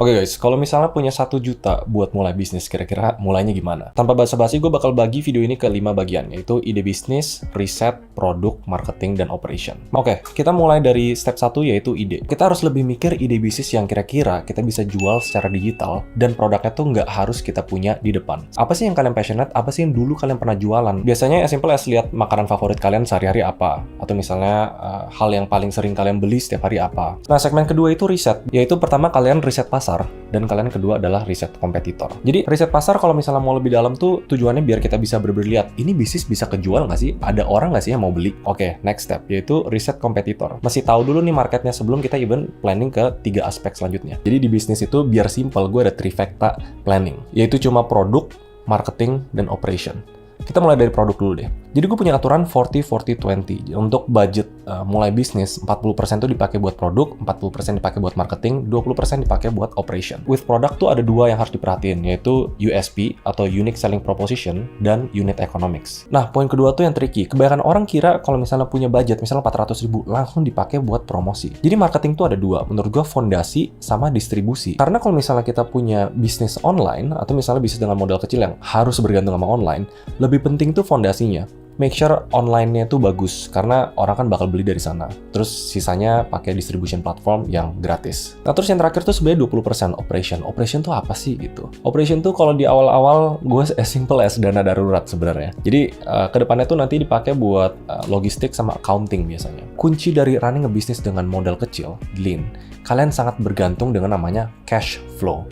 Oke guys, kalau misalnya punya 1 juta buat mulai bisnis, kira-kira mulainya gimana? Tanpa basa-basi, gue bakal bagi video ini ke 5 bagian, yaitu ide bisnis, riset, produk, marketing, dan operation. Oke, kita mulai dari step 1, yaitu ide. Kita harus lebih mikir ide bisnis yang kira-kira kita bisa jual secara digital, dan produknya tuh nggak harus kita punya di depan. Apa sih yang kalian passionate? Apa sih yang dulu kalian pernah jualan? Biasanya as simple as lihat makanan favorit kalian sehari-hari apa, atau misalnya hal yang paling sering kalian beli setiap hari apa. Nah, segmen kedua itu riset, yaitu pertama kalian riset pasar, dan kalian kedua adalah riset kompetitor. Jadi riset pasar kalau misalnya mau lebih dalam tuh tujuannya biar kita bisa bener-bener lihat, ini bisnis bisa kejual nggak sih? Ada orang nggak sih yang mau beli? Oke, next step, yaitu riset kompetitor. Masih tahu dulu nih marketnya sebelum kita even planning ke 3 aspek selanjutnya. Jadi di bisnis itu biar simple, gue ada trifecta planning, yaitu cuma produk, marketing, dan operation. Kita mulai dari produk dulu deh. Jadi gue punya aturan 40-40-20. Untuk budget mulai bisnis, 40% itu dipakai buat produk, 40% dipakai buat marketing, 20% dipakai buat operation. With product tuh ada 2 yang harus diperhatiin, yaitu USP atau Unique Selling Proposition dan Unit Economics. Nah, poin kedua tuh yang tricky. Kebanyakan orang kira kalau misalnya punya budget, misalnya 400.000, langsung dipakai buat promosi. Jadi marketing tuh ada 2. Menurut gue fondasi sama distribusi. Karena kalau misalnya kita punya bisnis online, atau misalnya bisnis dengan modal kecil yang harus bergantung sama online, lebih penting tuh fondasinya. Make sure online-nya tuh bagus, karena orang kan bakal beli dari sana. Terus sisanya pakai distribution platform yang gratis. Nah, terus yang terakhir tuh sebenarnya 20% operation. Operation tuh apa sih gitu? Operation tuh kalau di awal-awal gue as simple as dana darurat sebenarnya. Jadi kedepannya tuh nanti dipakai buat logistik sama accounting biasanya. Kunci dari running a business dengan modal kecil, lean, kalian sangat bergantung dengan namanya cash flow.